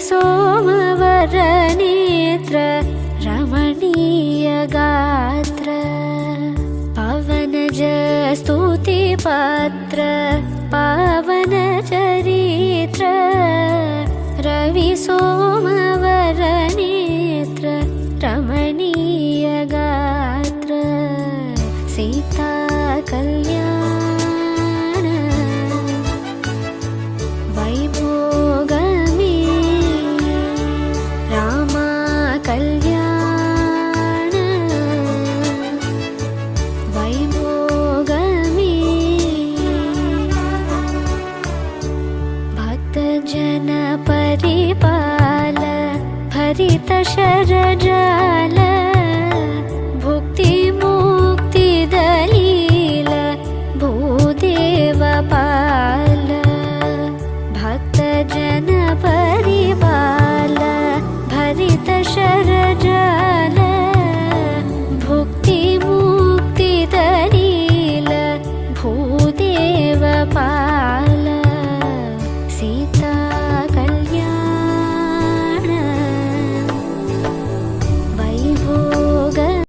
सोमवरनेत्र रमणीय गात्र पवनज स्तुतिपत्र पावन चरित्र रवि सोमवरनेत्र रमणीय गात्र सीता कल्याण वैभोगमे रामा कल्याण वैभोगमे भक्तजन परिपाल भरित शरजाल